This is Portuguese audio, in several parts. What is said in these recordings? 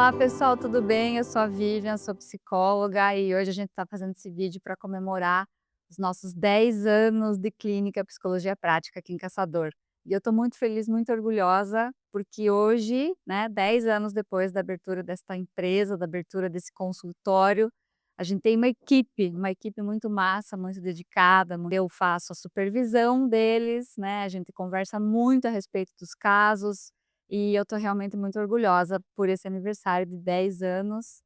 Olá pessoal, tudo bem? Eu sou a Vivian, sou psicóloga e hoje a gente está fazendo esse vídeo para comemorar os nossos 10 anos de clínica Psicologia Prática aqui em Caçador. E eu estou muito feliz, muito orgulhosa, porque hoje, né, 10 anos depois da abertura desta empresa, da abertura desse consultório, a gente tem uma equipe muito massa, muito dedicada. Eu faço a supervisão deles, né? A gente conversa muito a respeito dos casos, e eu tô realmente muito orgulhosa por esse aniversário de 10 anos,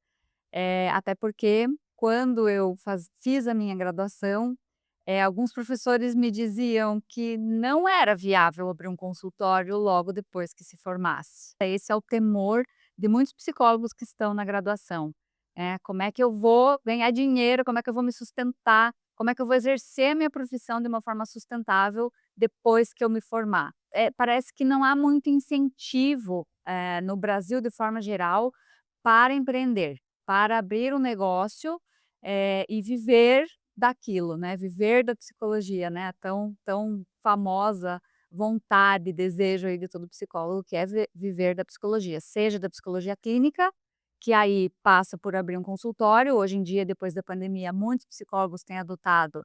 até porque quando eu fiz a minha graduação, alguns professores me diziam que não era viável abrir um consultório logo depois que se formasse. Esse é o temor de muitos psicólogos que estão na graduação. Como é que eu vou ganhar dinheiro, como é que eu vou me sustentar, como é que eu vou exercer a minha profissão de uma forma sustentável depois que eu me formar. Parece que não há muito incentivo, no Brasil de forma geral, para empreender, para abrir um negócio, e viver daquilo, né, viver da psicologia, né, a tão famosa vontade, desejo aí de todo psicólogo, que é viver da psicologia, seja da psicologia clínica, que aí passa por abrir um consultório. Hoje em dia, depois da pandemia, muitos psicólogos têm adotado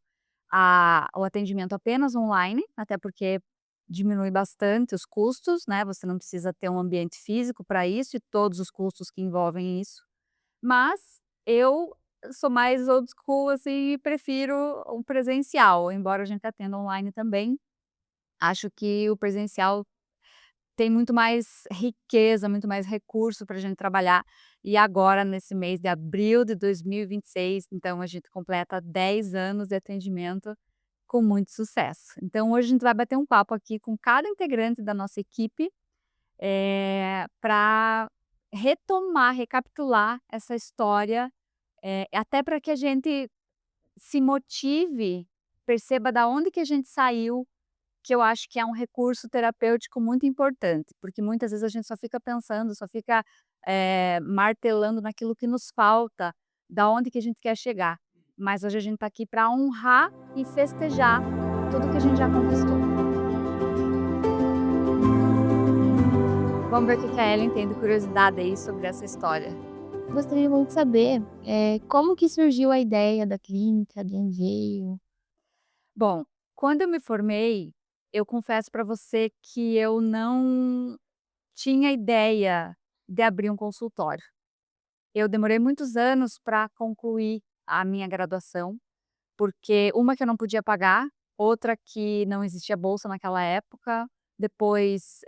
o atendimento apenas online, até porque diminui bastante os custos, né, você não precisa ter um ambiente físico para isso e todos os custos que envolvem isso. Mas eu sou mais old school, assim, e prefiro o presencial, embora a gente atenda online também. Acho que o presencial tem muito mais riqueza, muito mais recurso para a gente trabalhar. E agora, nesse mês de abril de 2026, então a gente completa 10 anos de atendimento com muito sucesso. Então hoje a gente vai bater um papo aqui com cada integrante da nossa equipe, para retomar, recapitular essa história, até para que a gente se motive, perceba da onde que a gente saiu, que eu acho que é um recurso terapêutico muito importante, porque muitas vezes a gente só fica pensando, só fica, martelando naquilo que nos falta, da onde que a gente quer chegar. Mas hoje a gente está aqui para honrar e festejar tudo que a gente já conquistou. Vamos ver o que que a Ellen tem de curiosidade aí sobre essa história. Gostaria muito de saber, como que surgiu a ideia da clínica, de onde veio? Bom, quando eu me formei, eu confesso para você que eu não tinha ideia de abrir um consultório. Eu demorei muitos anos para concluir a minha graduação, porque uma que eu não podia pagar, outra que não existia bolsa naquela época, depois,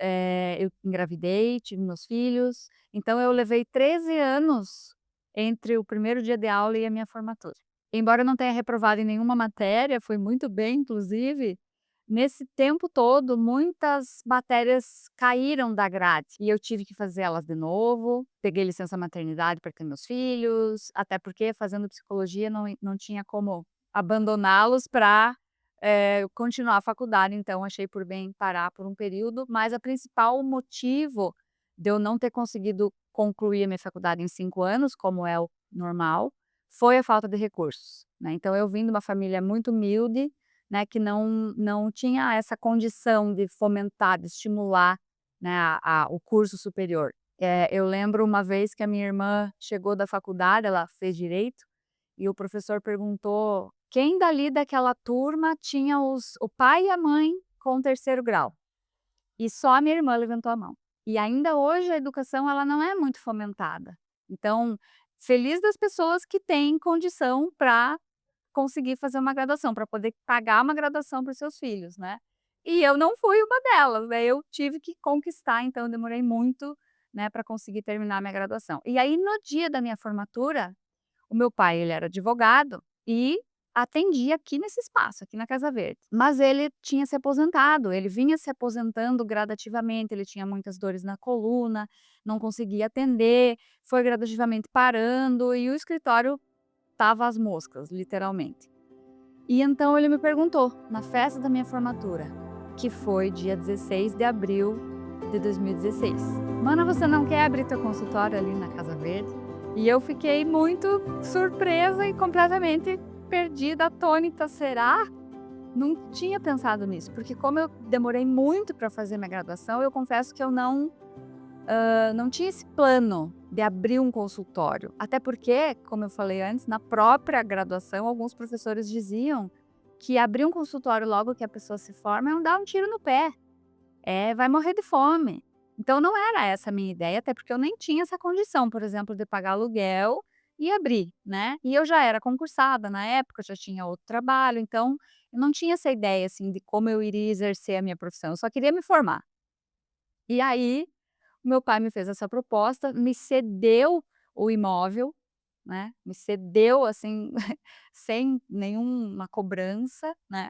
eu engravidei, tive meus filhos, então eu levei 13 anos entre o primeiro dia de aula e a minha formatura. Embora eu não tenha reprovado em nenhuma matéria, fui muito bem inclusive, nesse tempo todo muitas matérias caíram da grade e eu tive que fazer elas de novo. Peguei licença maternidade para ter meus filhos, até porque fazendo psicologia não tinha como abandoná-los para continuar a faculdade, então achei por bem parar por um período, mas a principal motivo de eu não ter conseguido concluir a minha faculdade em 5 anos, como é o normal, foi a falta de recursos, né. Então eu vim de uma família muito humilde, né, que não tinha essa condição de fomentar, de estimular, né, o curso superior. Eu lembro uma vez que a minha irmã chegou da faculdade, ela fez direito, e o professor perguntou quem dali daquela turma tinha o pai e a mãe com terceiro grau, e só a minha irmã levantou a mão. E ainda hoje a educação ela não é muito fomentada. Então, feliz das pessoas que têm condição para conseguir fazer uma graduação, para poder pagar uma graduação para os seus filhos, né. E eu não fui uma delas, né, eu tive que conquistar, então eu demorei muito, né, para conseguir terminar a minha graduação. E aí no dia da minha formatura, o meu pai, ele era advogado e atendia aqui nesse espaço, aqui na Casa Verde. Mas ele tinha se aposentado, ele vinha se aposentando gradativamente, ele tinha muitas dores na coluna, não conseguia atender, foi gradativamente parando e o escritório estava às moscas, literalmente. E então ele me perguntou, na festa da minha formatura, que foi dia 16 de abril de 2016: "Mana, você não quer abrir teu consultório ali na Casa Verde?" E eu fiquei muito surpresa e completamente perdida, atônita. Será? Não tinha pensado nisso, porque como eu demorei muito para fazer minha graduação, eu confesso que eu não tinha esse plano de abrir um consultório. Até porque, como eu falei antes, na própria graduação, alguns professores diziam que abrir um consultório logo que a pessoa se forma é dar um tiro no pé, vai morrer de fome. Então não era essa a minha ideia, até porque eu nem tinha essa condição, por exemplo, de pagar aluguel e abrir, né. E eu já era concursada na época, eu já tinha outro trabalho, então eu não tinha essa ideia, assim, de como eu iria exercer a minha profissão, eu só queria me formar. E aí, meu pai me fez essa proposta, me cedeu o imóvel, né, me cedeu, assim, sem nenhuma cobrança, né.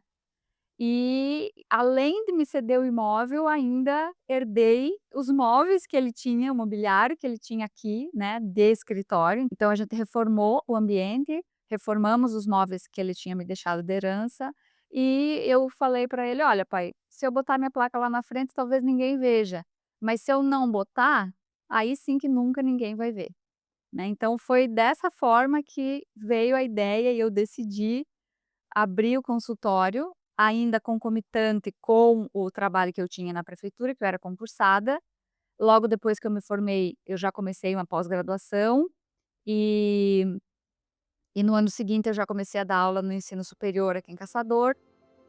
E além de me ceder o imóvel, ainda herdei os móveis que ele tinha, o mobiliário que ele tinha aqui, né, de escritório. Então a gente reformou o ambiente, reformamos os móveis que ele tinha me deixado de herança, e eu falei para ele: "Olha pai, se eu botar minha placa lá na frente talvez ninguém veja, mas se eu não botar, aí sim que nunca ninguém vai ver", né. Então foi dessa forma que veio a ideia e eu decidi abri o consultório, ainda concomitante com o trabalho que eu tinha na prefeitura, que eu era concursada. Logo depois que eu me formei, eu já comecei uma pós-graduação, e no ano seguinte eu já comecei a dar aula no ensino superior aqui em Caçador.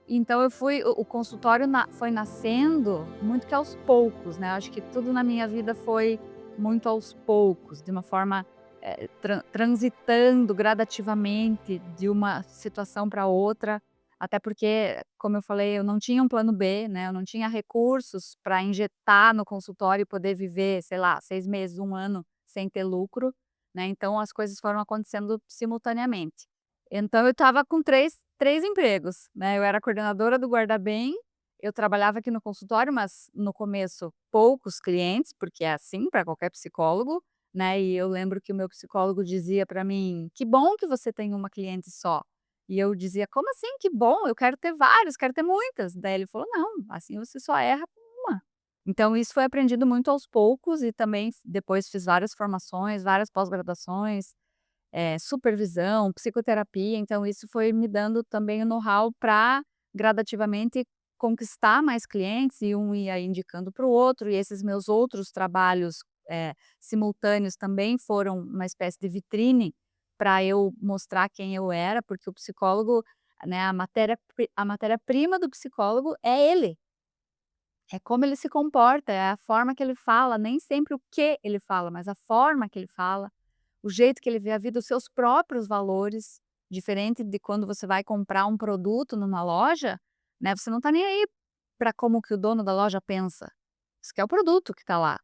Então eu fui o consultório foi nascendo muito que aos poucos, né, acho que tudo na minha vida foi muito aos poucos, de uma forma, transitando gradativamente de uma situação para outra, até porque, como eu falei, eu não tinha um plano B, né, eu não tinha recursos para injetar no consultório e poder viver, sei lá, 6 meses, um ano sem ter lucro, né, então as coisas foram acontecendo simultaneamente. Então eu estava com três empregos, né, eu era coordenadora do guarda-bem, eu trabalhava aqui no consultório, mas no começo poucos clientes, porque é assim para qualquer psicólogo, né, e eu lembro que o meu psicólogo dizia para mim: "Que bom que você tem uma cliente só". E eu dizia: "Como assim que bom? Eu quero ter vários, quero ter muitas". Daí ele falou: "Não, assim você só erra com uma". Então isso foi aprendido muito aos poucos e também depois fiz várias formações, várias pós-graduações, supervisão, psicoterapia, então isso foi me dando também o know-how para gradativamente conquistar mais clientes e um ia indicando para o outro, e esses meus outros trabalhos, simultâneos também foram uma espécie de vitrine para eu mostrar quem eu era, porque o psicólogo, né, a matéria-prima do psicólogo é ele, é como ele se comporta, é a forma que ele fala, nem sempre o que ele fala, mas a forma que ele fala, o jeito que ele vê a vida, os seus próprios valores, diferente de quando você vai comprar um produto numa loja, né, você não tá nem aí para como que o dono da loja pensa, você quer o produto que está lá,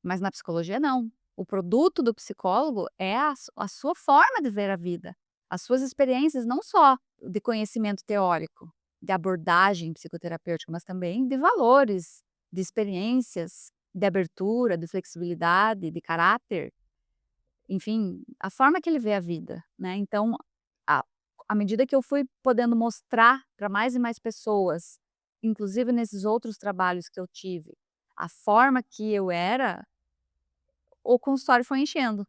mas na psicologia não. O produto do psicólogo é a sua forma de ver a vida, as suas experiências, não só de conhecimento teórico, de abordagem psicoterapêutica, mas também de valores, de experiências, de abertura, de flexibilidade, de caráter. Enfim, a forma que ele vê a vida, né, então, à à medida que eu fui podendo mostrar para mais e mais pessoas, inclusive nesses outros trabalhos que eu tive, a forma que eu era, o consultório foi enchendo.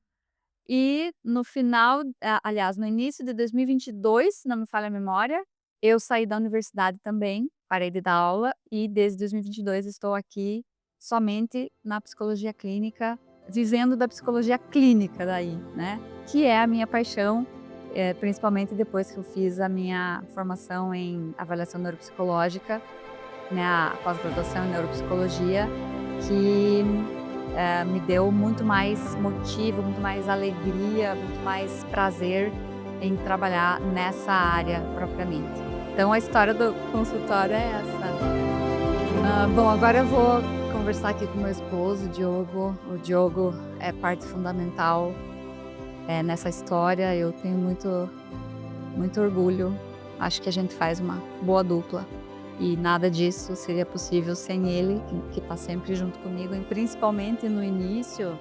E no final, aliás, no início de 2022, se não me falha a memória, eu saí da universidade também, parei de dar aula e desde 2022 estou aqui somente na psicologia clínica, vivendo da psicologia clínica daí, né, que é a minha paixão, principalmente depois que eu fiz a minha formação em avaliação neuropsicológica, né, a pós-graduação em neuropsicologia, que me deu muito mais motivo, muito mais alegria, muito mais prazer em trabalhar nessa área propriamente. Então a história do consultório é essa. Bom, agora eu vou conversar aqui com meu esposo, o Diogo. O Diogo é parte fundamental, nessa história. Eu tenho muito orgulho. Acho que a gente faz uma boa dupla. E nada disso seria possível sem ele, que está sempre junto comigo, e principalmente no início,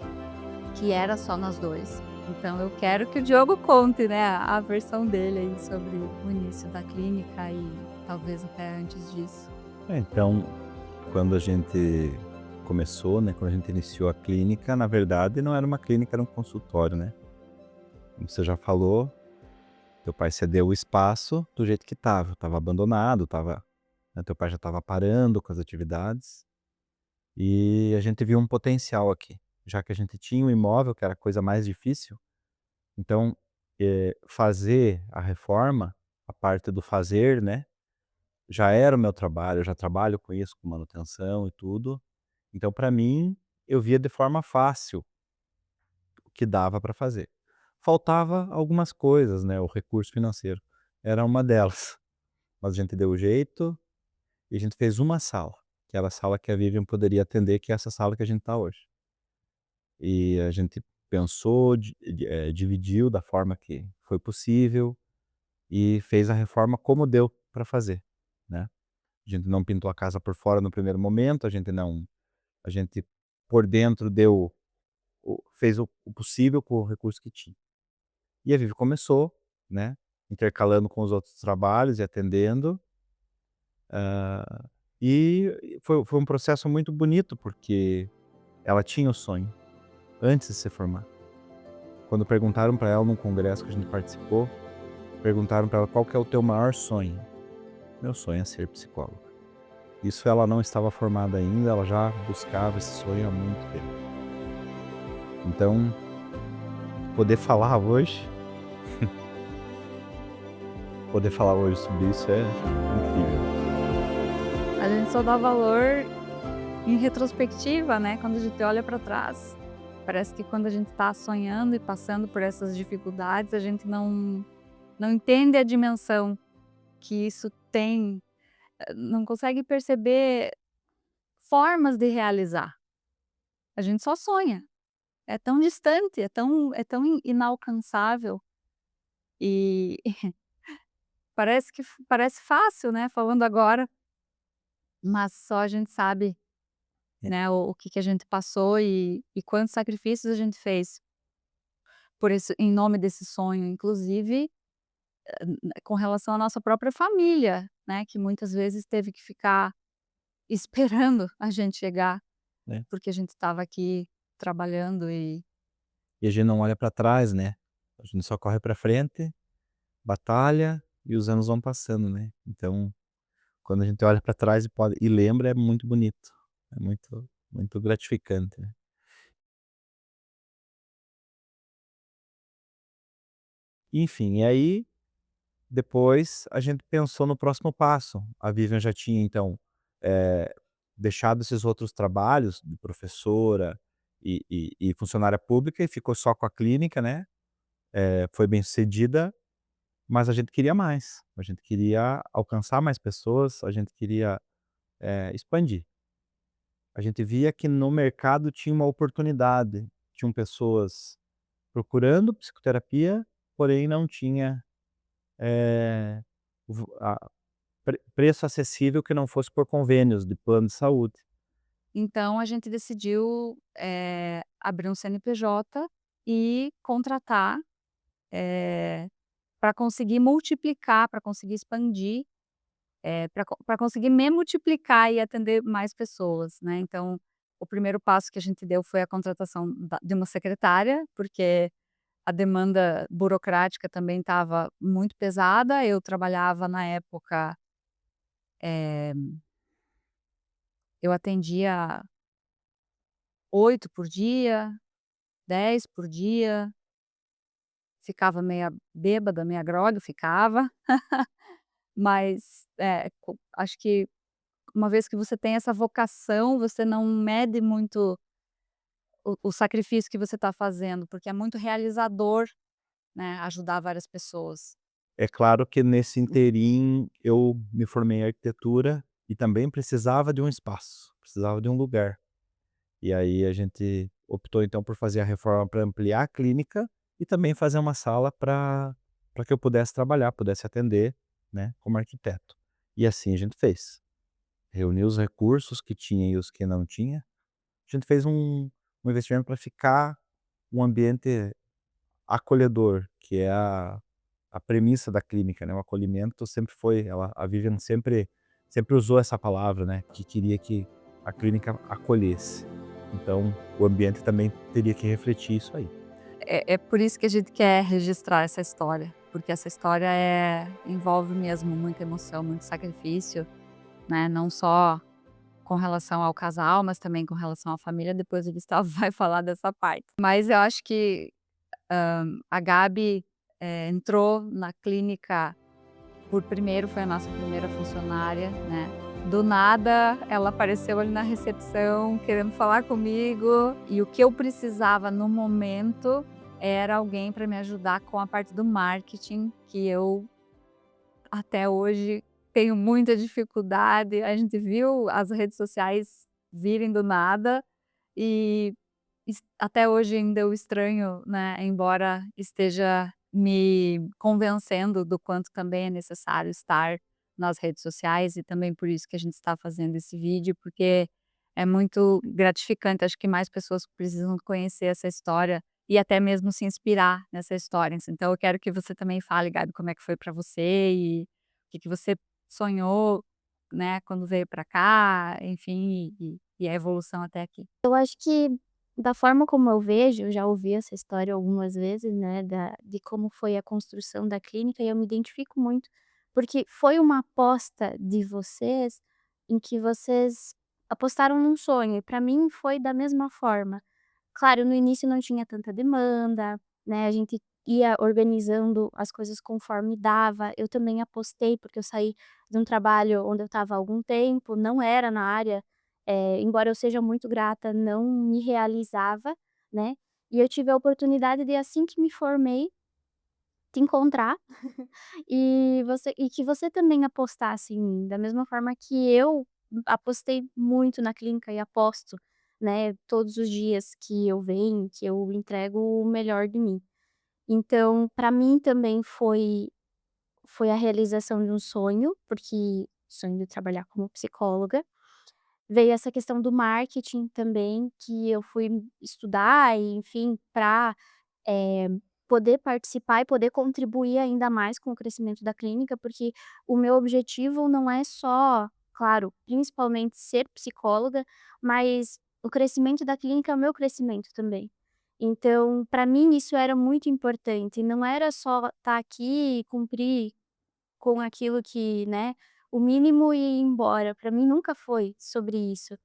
que era só nós 2. Então eu quero que o Diogo conte, né, a versão dele aí sobre o início da clínica e talvez até antes disso. Então, quando a gente começou, né, quando a gente iniciou a clínica, na verdade não era uma clínica, era um consultório, né. Como você já falou, teu pai cedeu o espaço do jeito que estava abandonado, né, teu pai já estava parando com as atividades, e a gente viu um potencial aqui. já que a gente tinha um imóvel, que era a coisa mais difícil, então, fazer a reforma, a parte do fazer, né, já era o meu trabalho, eu já trabalho com isso, com manutenção e tudo. Então, para mim, eu via de forma fácil o que dava para fazer. Faltava algumas coisas, né, o recurso financeiro era uma delas, mas a gente deu o jeito e a gente fez uma sala, que era a sala que a Vivian poderia atender, que é essa sala que a gente está hoje. E a gente pensou, dividiu da forma que foi possível e fez a reforma como deu para fazer, né. A gente não pintou a casa por fora no primeiro momento, a gente por dentro deu fez o possível com o recurso que tinha. E a Vivi começou, né, intercalando com os outros trabalhos e atendendo, e foi um processo muito bonito, porque ela tinha o sonho, antes de se formar. Quando perguntaram para ela num congresso que a gente participou, perguntaram para ela: "Qual que é o teu maior sonho?". "Meu sonho é ser psicóloga". Isso ela não estava formada ainda, ela já buscava esse sonho há muito tempo. Então, poder falar hoje poder falar hoje sobre isso é incrível. A gente só dá valor em retrospectiva, né, quando a gente olha para trás. Parece que quando a gente está sonhando e passando por essas dificuldades, a gente não entende a dimensão que isso tem, não consegue perceber formas de realizar. A gente só sonha, é tão distante, é tão inalcançável e parece fácil, né, falando agora, mas só a gente sabe, É, né, o que que a gente passou e quantos sacrifícios a gente fez por esse em nome desse sonho, inclusive, com relação à nossa própria família, né, que muitas vezes teve que ficar esperando a gente chegar, né. porque a gente estava aqui trabalhando e E a gente não olha para trás, né, a gente só corre para frente, batalha e os anos vão passando, né. Então, quando a gente olha para trás e lembra, é muito bonito, é muito gratificante, né. Enfim, e aí, depois a gente pensou no próximo passo. A Vivian já tinha então, eh, deixado esses outros trabalhos de professora e funcionária pública e ficou só com a clínica, né, foi bem-sucedida, mas a gente queria mais, a gente queria alcançar mais pessoas, a gente queria, expandir. A gente via que no mercado tinha uma oportunidade, tinham pessoas procurando psicoterapia, porém não tinha, eh, o a preço acessível que não fosse por convênios de plano de saúde. então a gente decidiu, abrir um CNPJ e contratar, para conseguir multiplicar, para conseguir expandir, para conseguir me multiplicar e atender mais pessoas, né. Então, o primeiro passo que a gente deu foi a contratação de uma secretária, porque a demanda burocrática também estava muito pesada. Eu trabalhava na época, eh, eu atendia 8 por dia, 10 por dia, ficava meia bêbada, meia grogue, ficava, mas, acho que uma vez que você tem essa vocação, você não mede muito o sacrifício que você está fazendo, porque é muito realizador, né, ajudar várias pessoas. É claro que nesse interim eu me formei em arquitetura e também precisava de um espaço, precisava de um lugar. E aí a gente optou então por fazer a reforma para ampliar a clínica e também fazer uma sala para que eu pudesse trabalhar, pudesse atender, né, como arquiteto. E assim a gente fez. Reuniu os recursos que tinha e os que não tinha. A gente fez um investimento para ficar um ambiente acolhedor, que é a premissa da clínica, né, o acolhimento sempre foi a Vivian sempre usou essa palavra, né, que queria que a clínica acolhesse. Então, o ambiente também teria que refletir isso aí. É por isso que a gente quer registrar essa história, porque essa história envolve mesmo muita emoção, muito sacrifício, né, não só com relação ao casal, mas também com relação à família, depois o Gustavo vai falar dessa parte. Mas eu acho que, a Gabi, entrou na clínica por primeiro, foi a nossa primeira funcionária, né. Do nada, ela apareceu ali na recepção querendo falar comigo, e o que eu precisava no momento era alguém para me ajudar com a parte do marketing, que eu até hoje tenho muita dificuldade. A gente viu as redes sociais virem do nada e até hoje ainda eu estranho, né, embora esteja me convencendo do quanto também é necessário estar nas redes sociais, e também por isso que a gente está fazendo esse vídeo, porque é muito gratificante. Acho que mais pessoas precisam conhecer essa história e até mesmo se inspirar nessa história. Então eu quero que você também fale, Gabi, como é que foi para você e o que que você sonhou, né, quando veio para cá, enfim, e a evolução até aqui. Eu acho que, da forma como eu vejo, eu já ouvi essa história algumas vezes, né, de como foi a construção da clínica, e eu me identifico muito, porque foi uma aposta de vocês, em que vocês apostaram num sonho, e para mim foi da mesma forma. Claro, no início não tinha tanta demanda, né, a gente ia organizando as coisas conforme dava. Eu também apostei, porque eu saí de um trabalho onde eu estava há algum tempo, não era na área, embora eu seja muito grata, não me realizava, né, e eu tive a oportunidade de, assim que me formei, te encontrar e que você também apostasse em mim, da mesma forma que eu apostei muito na clínica e aposto, né, todos os dias que eu venho, que eu entrego o melhor de mim. Então, para mim também foi a realização de um sonho, porque sonho de trabalhar como psicóloga. Veio essa questão do marketing também, que eu fui estudar e enfim, para poder participar e poder contribuir ainda mais com o crescimento da clínica, porque o meu objetivo não é só, claro, principalmente ser psicóloga, mas o crescimento da clínica é o meu crescimento também. Então, para mim isso era muito importante, não era só estar aqui e cumprir com aquilo que, né, o mínimo e ir embora, para mim nunca foi sobre isso.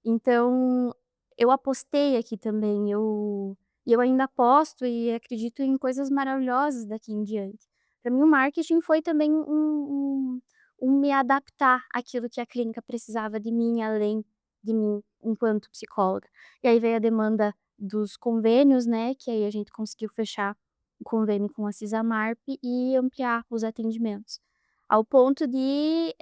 Então, eu apostei aqui também, eu ainda aposto e acredito em coisas maravilhosas daqui em diante. Para mim o marketing foi também um me adaptar àquilo que a clínica precisava de mim, além de mim enquanto psicóloga. E aí veio a demanda dos convênios, né, que aí a gente conseguiu fechar o convênio com a Cisamarp e ampliar os atendimentos. Ao ponto de,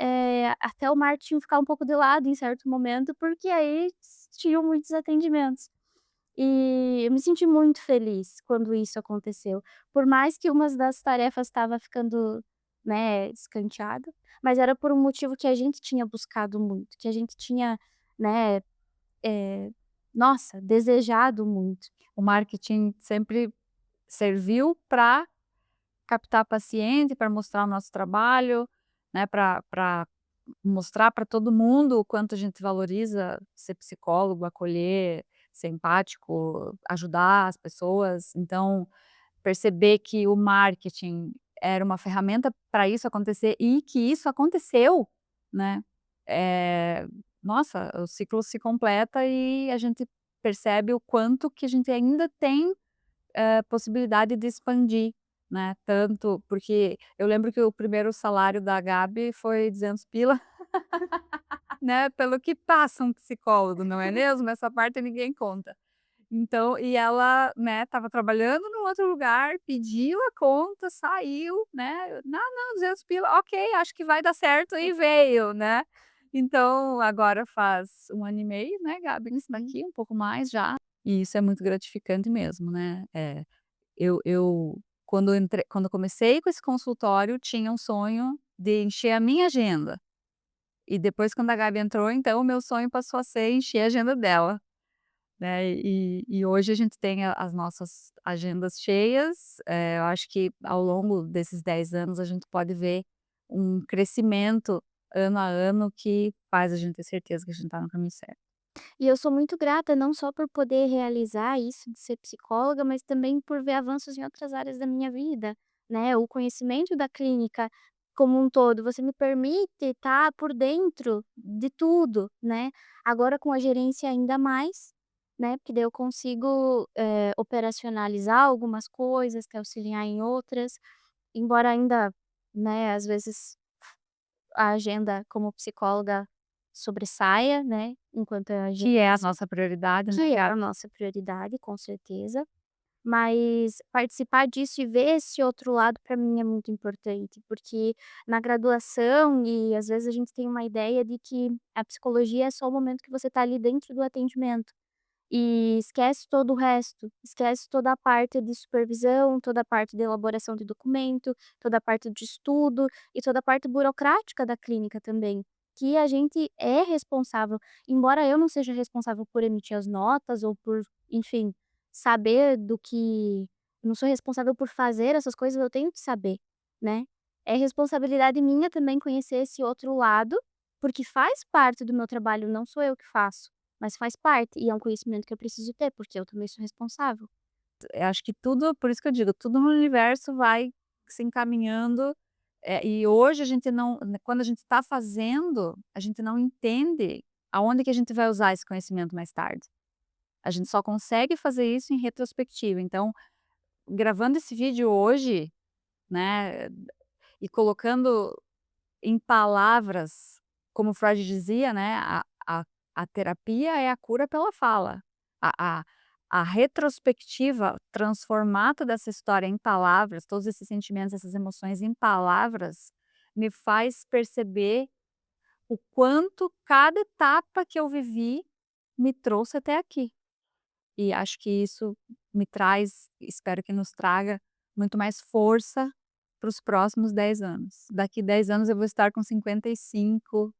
até o marketing ficar um pouco de lado em certo momento, porque aí tinham muitos atendimentos. E eu me senti muito feliz quando isso aconteceu, por mais que umas das tarefas estava ficando, né, escanteada, mas era por um motivo que a gente tinha buscado muito, que a gente tinha, né, eh, nossa, desejado muito. O marketing sempre serviu para captar paciente, para mostrar o nosso trabalho, né, para mostrar para todo mundo o quanto a gente valoriza ser psicólogo, acolher, ser empático, ajudar as pessoas. Então, perceber que o marketing era uma ferramenta para isso acontecer e que isso aconteceu, né, eh, nossa, o ciclo se completa e a gente percebe o quanto que a gente ainda tem possibilidade de expandir, né, tanto porque eu lembro que o primeiro salário da Gabi foi 200 pila, né, pelo que passa um psicólogo, não é mesmo? Essa parte ninguém conta. Então e ela, né, estava trabalhando no outro lugar, pediu a conta, saiu, né, "Não, não, 200 pila, ok, acho que vai dar certo", e veio, né. Então agora faz 1 ano e meio, né, Gabi, que você está Uhum. aqui, um pouco mais já, e isso é muito gratificante mesmo, né. Eu quando eu comecei com esse consultório, tinha um sonho de encher a minha agenda, e depois quando a Gabi entrou, então o meu sonho passou a ser encher a agenda dela, né, e hoje a gente tem as nossas agendas cheias. Eu acho que ao longo desses 10 anos a gente pode ver um crescimento ano a ano que faz a gente ter certeza que a gente está no caminho certo. E eu sou muito grata não só por poder realizar isso de ser psicóloga, mas também por ver avanços em outras áreas da minha vida, né, o conhecimento da clínica como um todo, você me permite estar por dentro de tudo, né. Agora com a gerência ainda mais, né, porque daí eu consigo, operacionalizar algumas coisas, te auxiliar em outras, embora ainda, né, às vezes a agenda como psicóloga sobressaia, né, enquanto a Que é a gerência, nossa prioridade, né. que é a nossa prioridade, com certeza. Mas participar disso e ver esse outro lado para mim é muito importante, porque na graduação e às vezes a gente tem uma ideia de que a psicologia é só o momento que você está ali dentro do atendimento. E esquece todo o resto, esquece toda a parte de supervisão, toda a parte de elaboração de documento, toda a parte de estudo e toda a parte burocrática da clínica também, que a gente é responsável, embora eu não seja responsável por emitir as notas ou por, enfim, saber do que, eu não sou responsável por fazer essas coisas, eu tenho que saber, né. É responsabilidade minha também conhecer esse outro lado, porque faz parte do meu trabalho, não sou eu que faço. Mas faz parte, e é um conhecimento que eu preciso ter, porque eu também sou responsável. Eu acho que tudo, por isso que eu digo, tudo no universo vai se encaminhando, e hoje a gente não, quando a gente está fazendo, a gente não entende aonde que a gente vai usar esse conhecimento mais tarde. A gente só consegue fazer isso em retrospectiva. Então, gravando esse vídeo hoje, né, e colocando em palavras, como Freud dizia, né, a terapia é a cura pela fala. A a a retrospectiva, transformar toda essa história em palavras, todos esses sentimentos, essas emoções em palavras, me faz perceber o quanto cada etapa que eu vivi me trouxe até aqui. E acho que isso me traz, espero que nos traga muito mais força para os próximos 10 anos. Daqui 10 anos eu vou estar com 55,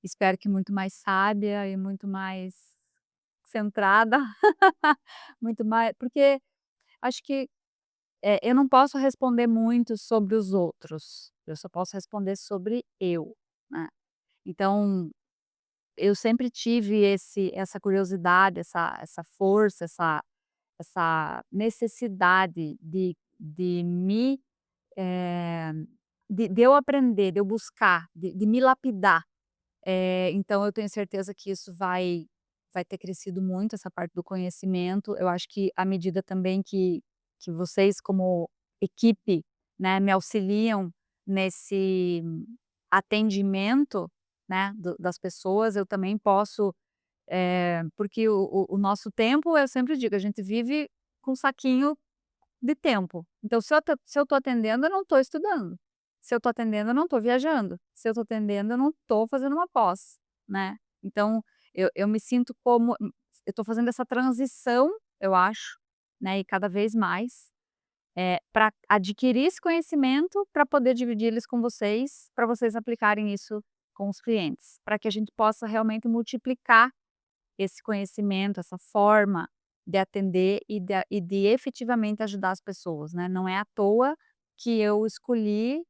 espero que muito mais sábia e muito mais centrada, muito mais porque acho que, eu não posso responder muito sobre os outros, eu só posso responder sobre eu, né. Então, eu sempre tive essa curiosidade, essa força, essa necessidade de me, eh, de eu aprender, de eu buscar, de me lapidar. Então eu tenho certeza que isso vai ter crescido muito, essa parte do conhecimento. Eu acho que à medida também que vocês como equipe, né, me auxiliam nesse atendimento, né, das pessoas, eu também posso, porque o nosso tempo, eu sempre digo, a gente vive com um saquinho de tempo. Então se eu tô atendendo, eu não tô estudando. Se eu tô atendendo, eu não tô viajando. Se eu tô atendendo, eu não tô fazendo uma pós, né. Então eu me sinto como eu tô fazendo essa transição, eu acho, né, e cada vez mais, pra adquirir esse conhecimento, para poder dividir eles com vocês, para vocês aplicarem isso com os clientes, para que a gente possa realmente multiplicar esse conhecimento, essa forma de atender e de efetivamente ajudar as pessoas, né. Não é à toa que eu escolhi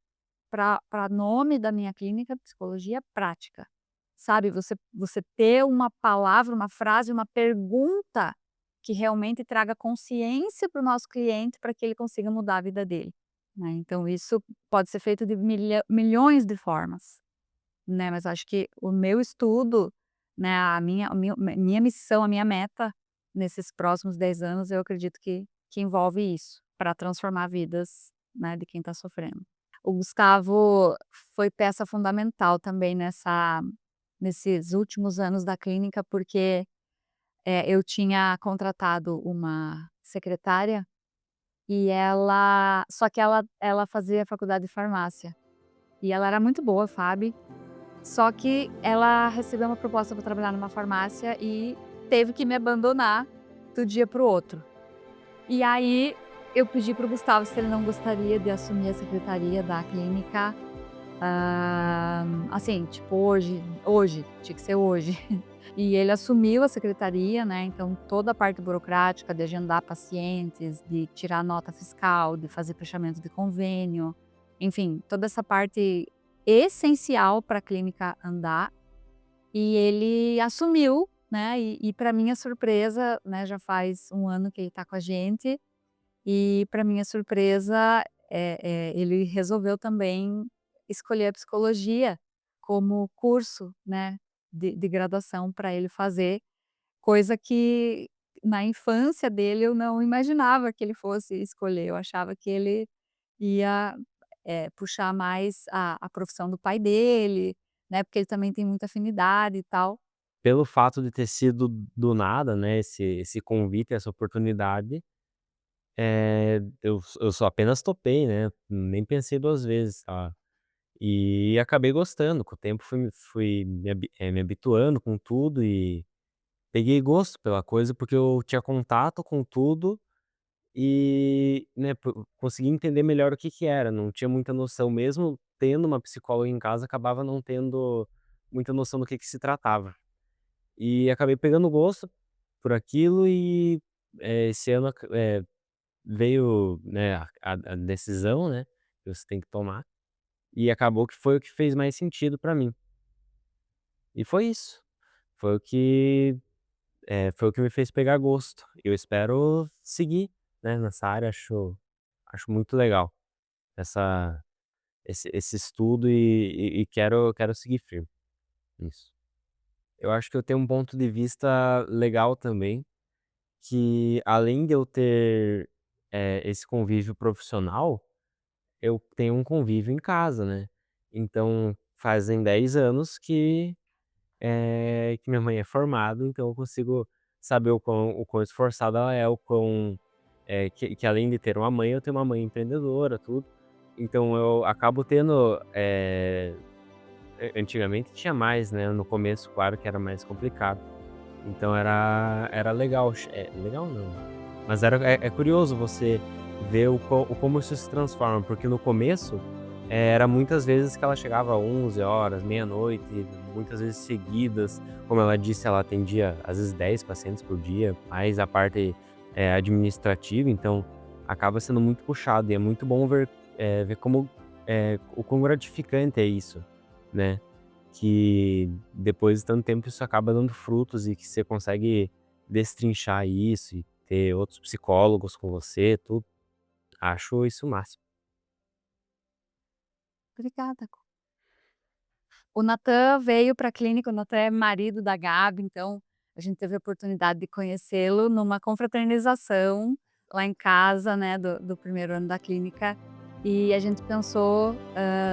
para nome da minha clínica psicologia prática, sabe, você ter uma palavra, uma frase, uma pergunta que realmente traga consciência para o nosso cliente, para que ele consiga mudar a vida dele, né. Então isso pode ser feito de milhões de formas. Né, mas acho que o meu estudo, né, a minha missão, a minha meta nesses próximos 10 anos, eu acredito que envolve isso, para transformar vidas, né, de quem está sofrendo. O Gustavo foi peça fundamental também nesses últimos anos da clínica, porque, eu tinha contratado uma secretária e ela fazia faculdade de farmácia, e ela era muito boa, Fabi. Só que ela recebeu uma proposta para trabalhar numa farmácia e teve que me abandonar do dia para o outro. E aí eu pedi para o Gustavo se ele não gostaria de assumir a secretaria da clínica, assim, tipo hoje, tinha que ser hoje. E ele assumiu a secretaria, né, então toda a parte burocrática de agendar pacientes, de tirar nota fiscal, de fazer fechamento de convênio, enfim, toda essa parte essencial para a clínica andar, e ele assumiu, né, e para minha surpresa, né, já faz um ano que ele está com a gente, e para minha surpresa, ele resolveu também escolher a psicologia como curso, né, de graduação para ele fazer, coisa que na infância dele eu não imaginava que ele fosse escolher, eu achava que ele ia, puxar mais a profissão do pai dele, né, porque ele também tem muita afinidade e tal. Pelo fato de ter sido do nada, né, esse convite, essa oportunidade, eu só apenas topei, né, nem pensei 2 vezes, tá. E acabei gostando, com o tempo fui me habituando com tudo e peguei gosto pela coisa, porque eu tinha contato com tudo e, né, consegui entender melhor o que que era, não tinha muita noção, mesmo tendo uma psicóloga em casa, acabava não tendo muita noção do que se tratava. E acabei pegando gosto por aquilo e, esse ano veio, né, a decisão, né, que você tem que tomar, e acabou que foi o que fez mais sentido pra mim. E foi isso, foi o que, foi o que me fez pegar gosto. Eu espero seguir, né, nessa área, acho muito legal essa esse estudo e quero seguir firme nisso. Eu acho que eu tenho um ponto de vista legal também, que além de eu ter, esse convívio profissional, eu tenho um convívio em casa, né. Então fazem 10 anos que minha mãe é formada, então eu consigo saber o quão esforçada ela é, o quão, que além de ter uma mãe, eu tenho uma mãe empreendedora, tudo. Então eu acabo tendo, antigamente tinha mais, né, no começo, claro que era mais complicado. Então era legal, legal não, mas é curioso você ver o como isso se transforma, porque no começo, era muitas vezes que ela chegava 11 horas, meia-noite, muitas vezes seguidas. Como ela disse, ela atendia às vezes 10 pacientes por dia, mais a parte, administrativa, então acaba sendo muito puxado e é muito bom ver como, o quão gratificante é isso, né. Que depois de tanto tempo isso acaba dando frutos e que você consegue destrinchar isso e ter outros psicólogos com você, tudo. Acho isso o máximo. Obrigada. O Natan veio para a clínica, o Natan é marido da Gabi, então a gente teve a oportunidade de conhecê-lo numa confraternização lá em casa, né, do primeiro ano da clínica, e a gente pensou,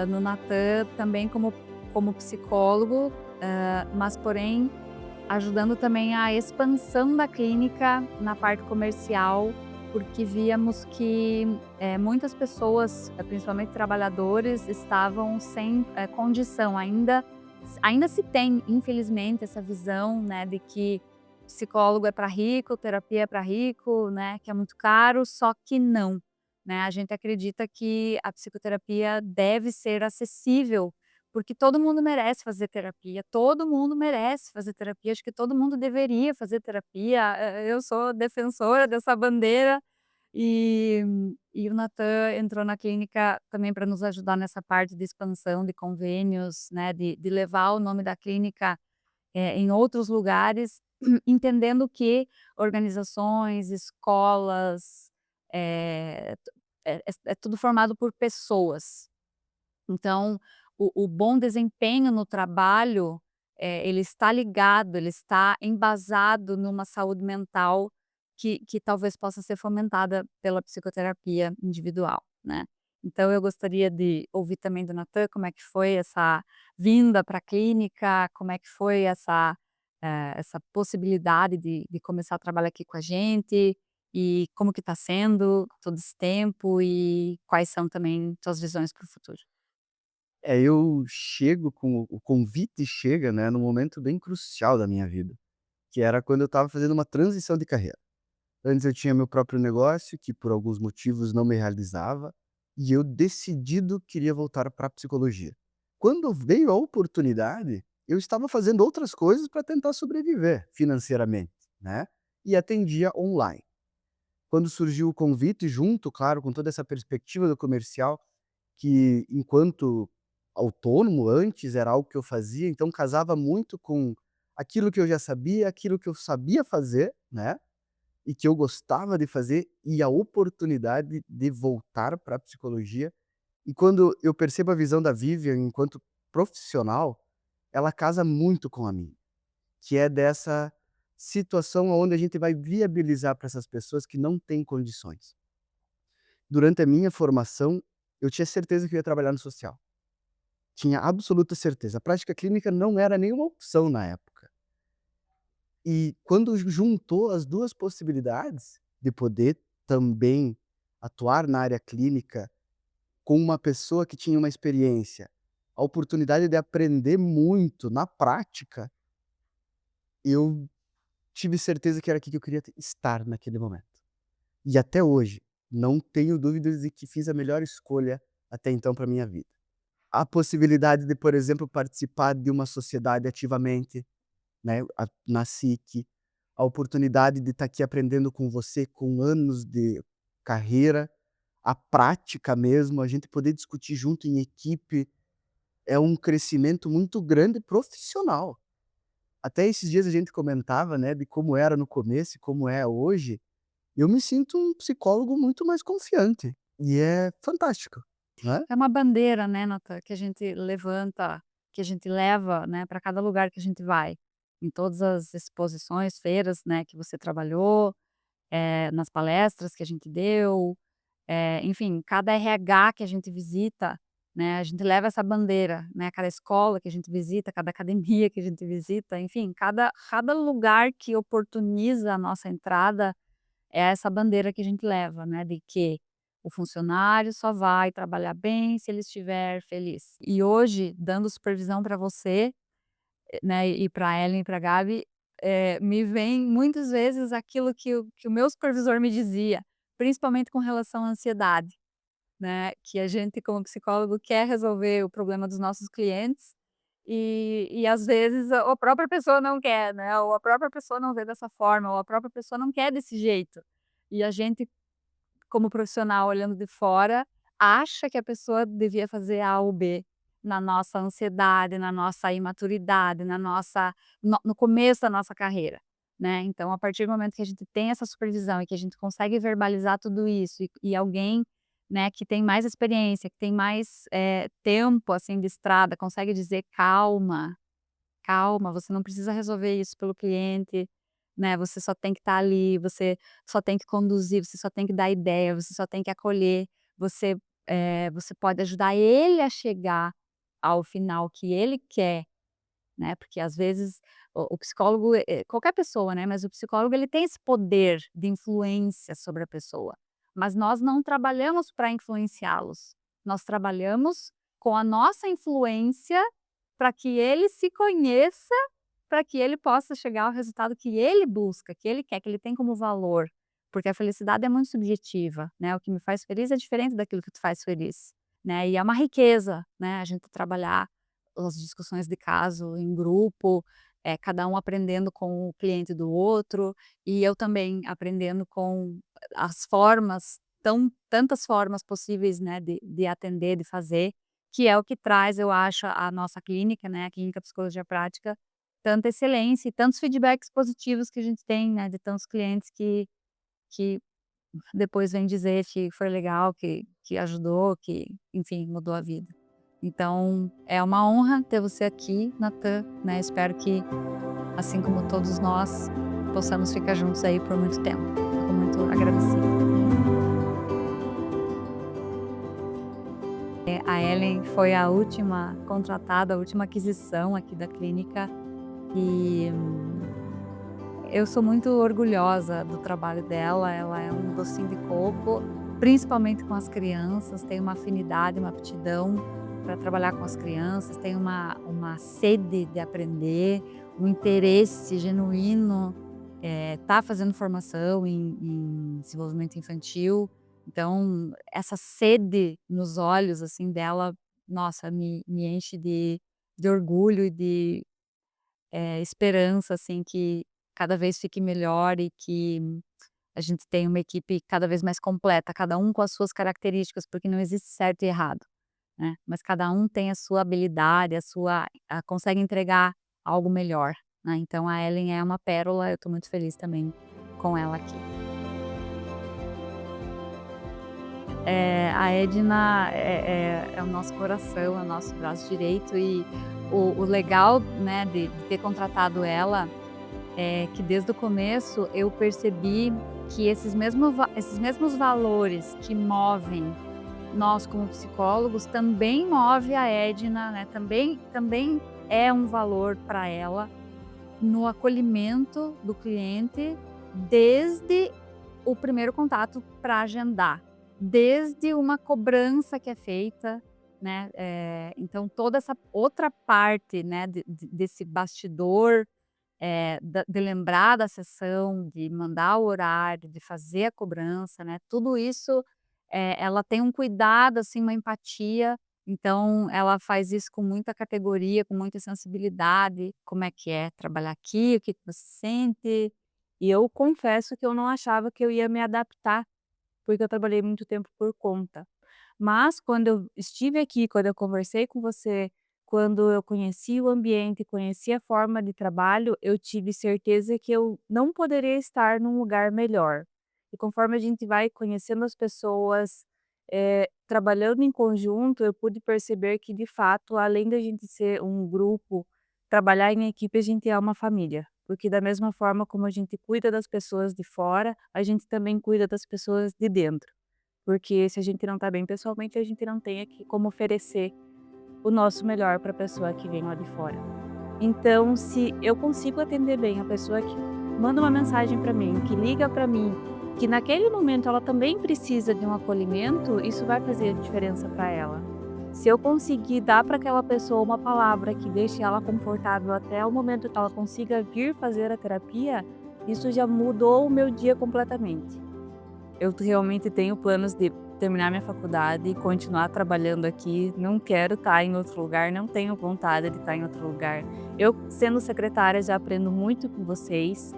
no Natan também como psicólogo, mas porém ajudando também a expansão da clínica na parte comercial, porque víamos que, muitas pessoas, principalmente trabalhadores, estavam sem, condição. Ainda se tem, infelizmente, essa visão, né, de que psicólogo é para rico, terapia é para rico, né, que é muito caro, só que não, né. A gente acredita que a psicoterapia deve ser acessível porque todo mundo merece fazer terapia, todo mundo merece fazer terapia, acho que todo mundo deveria fazer terapia, eu sou defensora dessa bandeira, e o Natan entrou na clínica também para nos ajudar nessa parte de expansão de convênios, né, de levar o nome da clínica, em outros lugares, entendendo que organizações, escolas, é tudo formado por pessoas. Então, o bom desempenho no trabalho, ele está ligado, ele está embasado numa saúde mental que talvez possa ser fomentada pela psicoterapia individual, né. Então eu gostaria de ouvir também do Natan como é que foi essa vinda para a clínica, como é que foi essa possibilidade de começar a trabalhar aqui com a gente, e como que está sendo todo esse tempo e quais são também suas visões para o futuro. Eu chego com o convite chega, né, num momento bem crucial da minha vida, que era quando eu estava fazendo uma transição de carreira. Antes eu tinha meu próprio negócio, que por alguns motivos não me realizava, e eu decidido queria voltar para a psicologia. Quando veio a oportunidade, eu estava fazendo outras coisas para tentar sobreviver financeiramente, né, e atendia online. Quando surgiu o convite junto, claro, com toda essa perspectiva do comercial, que enquanto autônomo antes era algo que eu fazia, então casava muito com aquilo que eu já sabia, aquilo que eu sabia fazer, né, e que eu gostava de fazer, e a oportunidade de voltar para a psicologia E quando eu percebo a visão da Vivian enquanto profissional, ela casa muito com a minha, que é dessa situação onde a gente vai viabilizar para essas pessoas que não têm condições. Durante a minha formação, eu tinha certeza que eu ia trabalhar no social. Tinha absoluta certeza. A prática clínica não era nenhuma opção na época. E quando juntou as 2 possibilidades de poder também atuar na área clínica com uma pessoa que tinha uma experiência, a oportunidade de aprender muito na prática, eu tive certeza que era aqui que eu queria estar naquele momento. E até hoje, não tenho dúvidas de que fiz a melhor escolha até então para minha vida. A possibilidade de, por exemplo, participar de uma sociedade ativamente, né, na SIC, a oportunidade de estar aqui aprendendo com você com anos de carreira, a prática mesmo, a gente poder discutir junto em equipe, é um crescimento muito grande profissional. Até esses dias a gente comentava, né, de como era no começo e como é hoje, eu me sinto um psicólogo muito mais confiante, e é fantástico, né. É uma bandeira, né, Natan, que a gente levanta, que a gente leva, né, para cada lugar que a gente vai. Em todas as exposições, feiras, né, que você trabalhou, nas palestras que a gente deu, enfim, cada RH que a gente visita, né, a gente leva essa bandeira, né, cada escola que a gente visita, cada academia que a gente visita, enfim, cada lugar que oportuniza a nossa entrada, é essa bandeira que a gente leva, né, de que o funcionário só vai trabalhar bem se ele estiver feliz. E hoje, dando supervisão para você, né, e para a Ellen e para a Gabi, me vem muitas vezes aquilo que o meu supervisor me dizia, principalmente com relação à ansiedade, né, que a gente como psicólogo quer resolver o problema dos nossos clientes, e às vezes a própria pessoa não quer, né, ou a própria pessoa não vê dessa forma, ou a própria pessoa não quer desse jeito. E a gente, como profissional olhando de fora, acha que a pessoa devia fazer A ou B, na nossa ansiedade, na nossa imaturidade, na nossa no começo da nossa carreira, né. Então a partir do momento que a gente tem essa supervisão e que a gente consegue verbalizar tudo isso e alguém, né, que tem mais experiência, que tem mais, tempo, assim, de estrada, consegue dizer: "Calma". Calma, você não precisa resolver isso pelo cliente, né, você só tem que estar ali, você só tem que conduzir, você só tem que dar ideia, você só tem que acolher, você, você pode ajudar ele a chegar ao final que ele quer, né, porque às vezes o psicólogo, qualquer pessoa, né, mas o psicólogo ele tem esse poder de influência sobre a pessoa, mas nós não trabalhamos para influenciá-los, nós trabalhamos com a nossa influência para que ele se conheça, para que ele possa chegar ao resultado que ele busca, que ele quer, que ele tem como valor, porque a felicidade é muito subjetiva, né, o que me faz feliz é diferente daquilo que te faz feliz, né, e é uma riqueza, né, a gente trabalhar as discussões de caso em grupo, cada um aprendendo com o cliente do outro, e eu também aprendendo com as formas, tantas formas possíveis, né, de atender, de fazer, que é o que traz, eu acho, a nossa clínica, né, a Clínica Psicologia Prática, tanta excelência e tantos feedbacks positivos que a gente tem, né, de tantos clientes que depois vêm dizer que foi legal, que ajudou, que, enfim, mudou a vida. Então, é uma honra ter você aqui, Natan, né, espero que, assim como todos nós, possamos ficar juntos aí por muito tempo. Fico muito agradecida. A Ellen foi a última contratada, a última aquisição aqui da clínica e eu sou muito orgulhosa do trabalho dela, ela é um docinho de coco, principalmente com as crianças, tem uma afinidade, uma aptidão para trabalhar com as crianças, tem uma sede de aprender, um interesse genuíno, tá fazendo formação em desenvolvimento infantil, então essa sede nos olhos, assim, dela, nossa, me enche de orgulho e de esperança, assim, que cada vez fique melhor e que a gente tenha uma equipe cada vez mais completa, cada um com as suas características, porque não existe certo e errado, né, mas cada um tem a sua habilidade, consegue entregar algo melhor, né, então a Ellen é uma pérola, eu estou muito feliz também com ela aqui. A Edna é o nosso coração, é o nosso braço direito e o legal, né, de ter contratado ela é que desde o começo eu percebi que esses mesmos valores que movem nós como psicólogos também move a Edna, né, também é um valor para ela no acolhimento do cliente desde o primeiro contato para agendar, desde uma cobrança que é feita, né, então toda essa outra parte, né, desse bastidor, de lembrar da sessão, de mandar o horário, de fazer a cobrança, né, tudo isso, ela tem um cuidado, assim, uma empatia, então ela faz isso com muita categoria, com muita sensibilidade, como é que é trabalhar aqui, o que que você sente, e eu confesso que eu não achava que eu ia me adaptar, porque eu trabalhei muito tempo por conta. Mas quando eu estive aqui, quando eu conversei com você, quando eu conheci o ambiente, conheci a forma de trabalho, eu tive certeza que eu não poderia estar num lugar melhor. E conforme a gente vai conhecendo as pessoas, trabalhando em conjunto, eu pude perceber que, de fato, além da gente ser um grupo, trabalhar em equipe, a gente é uma família. Porque da mesma forma como a gente cuida das pessoas de fora, a gente também cuida das pessoas de dentro. Porque se a gente não tá bem pessoalmente, a gente não tem aqui como oferecer o nosso melhor para a pessoa que vem lá de fora. Então, se eu consigo atender bem a pessoa que manda uma mensagem para mim, que liga para mim, que naquele momento ela também precisa de um acolhimento, isso vai fazer diferença para ela. Se eu conseguir dar para aquela pessoa uma palavra que deixe ela confortável até o momento que ela consiga vir fazer a terapia, isso já mudou o meu dia completamente. Eu realmente tenho planos de terminar minha faculdade e continuar trabalhando aqui. Não quero estar em outro lugar, não tenho vontade de estar em outro lugar. Eu, sendo secretária, já aprendo muito com vocês,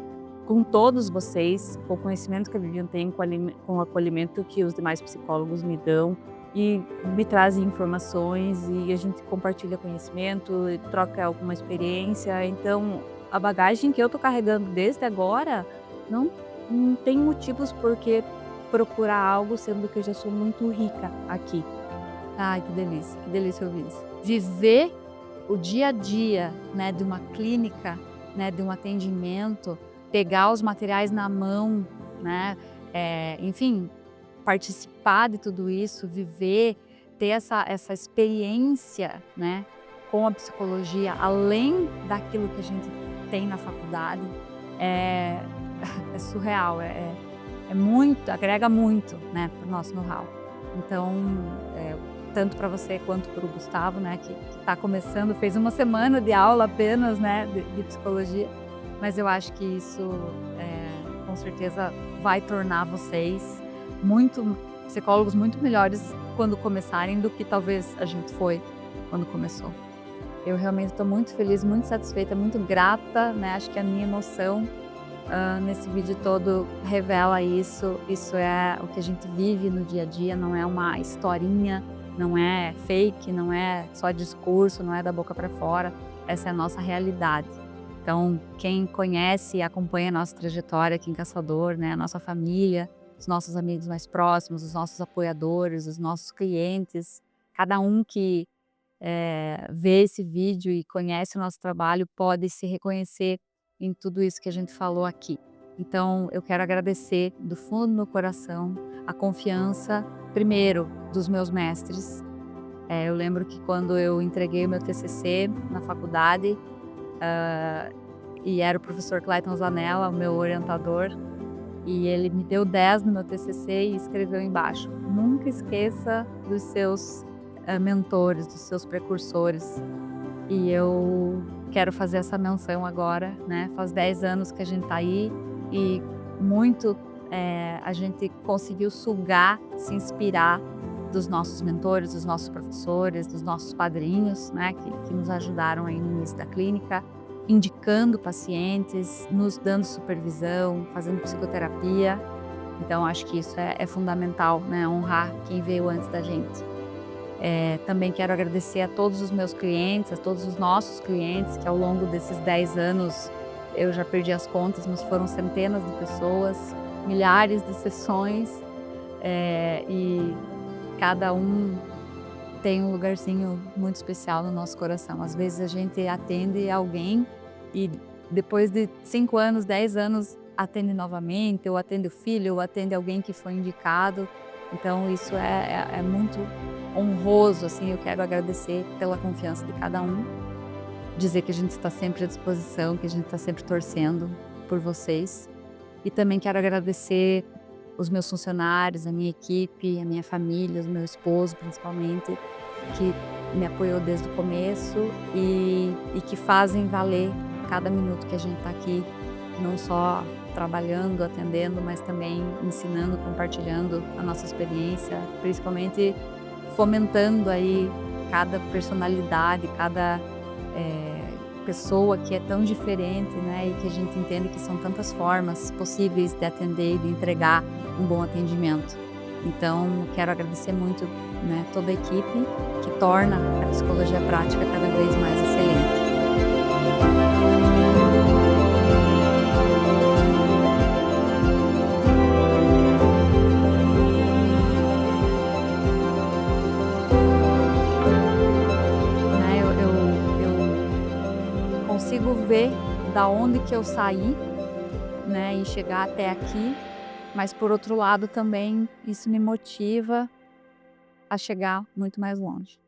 com todos vocês, com o conhecimento que a Vivian tem, com o acolhimento que os demais psicólogos me dão e me trazem informações e a gente compartilha conhecimento, e troca alguma experiência. Então, a bagagem que eu tô carregando desde agora não tem motivos por que procurar algo, sendo que eu já sou muito rica aqui. Ai, que delícia ouvir isso. Viver o dia a dia, né, de uma clínica, né, de um atendimento, pegar os materiais na mão, né, enfim, participar de tudo isso, viver, ter essa experiência, né, com a psicologia, além daquilo que a gente tem na faculdade, é surreal, é muito, agrega muito, né, para o nosso know-how. Então, tanto para você quanto para o Gustavo, né, que está começando, fez uma semana de aula apenas, né, de psicologia, mas eu acho que isso, com certeza, vai tornar vocês psicólogos muito melhores quando começarem do que talvez a gente foi quando começou. Eu realmente estou muito feliz, muito satisfeita, muito grata, né, acho que a minha emoção nesse vídeo todo revela isso. Isso é o que a gente vive no dia a dia, não é uma historinha, não é fake, não é só discurso, não é da boca para fora. Essa é a nossa realidade. Então, quem conhece e acompanha a nossa trajetória aqui em Caçador, né, a nossa família, os nossos amigos mais próximos, os nossos apoiadores, os nossos clientes, cada um que vê esse vídeo e conhece o nosso trabalho pode se reconhecer em tudo isso que a gente falou aqui. Então, eu quero agradecer do fundo do meu coração a confiança, primeiro, dos meus mestres. Eu lembro que quando eu entreguei o meu TCC na faculdade, e era o professor Clayton Zanella, o meu orientador, e ele me deu 10 no meu TCC e escreveu embaixo: nunca esqueça dos seus mentores, dos seus precursores. E eu quero fazer essa menção agora, né? Faz 10 anos que a gente tá aí e muito a gente conseguiu sugar, se inspirar dos nossos mentores, dos nossos professores, dos nossos padrinhos, né? Que nos ajudaram aí no início da clínica, indicando pacientes, nos dando supervisão, fazendo psicoterapia. Então, acho que isso é fundamental, né? Honrar quem veio antes da gente. Também quero agradecer a todos os meus clientes, a todos os nossos clientes, que ao longo desses 10 anos, eu já perdi as contas, mas foram centenas de pessoas, milhares de sessões, e cada um tem um lugarzinho muito especial no nosso coração. Às vezes a gente atende alguém e depois de 5 anos, 10 anos, atende novamente, ou atende o filho, ou atende alguém que foi indicado. Então isso é muito honroso, assim, eu quero agradecer pela confiança de cada um, dizer que a gente está sempre à disposição, que a gente está sempre torcendo por vocês. E também quero agradecer os meus funcionários, a minha equipe, a minha família, o meu esposo principalmente, que me apoiou desde o começo e que fazem valer cada minuto que a gente está aqui, não só trabalhando, atendendo, mas também ensinando, compartilhando a nossa experiência, principalmente fomentando aí cada personalidade, cada pessoa que é tão diferente, né, e que a gente entende que são tantas formas possíveis de atender e de entregar um bom atendimento. Então, quero agradecer muito, né, toda a equipe que torna a psicologia prática cada vez mais excelente. Né, eu consigo ver da onde que eu saí, né, e chegar até aqui, mas por outro lado também isso me motiva a chegar muito mais longe.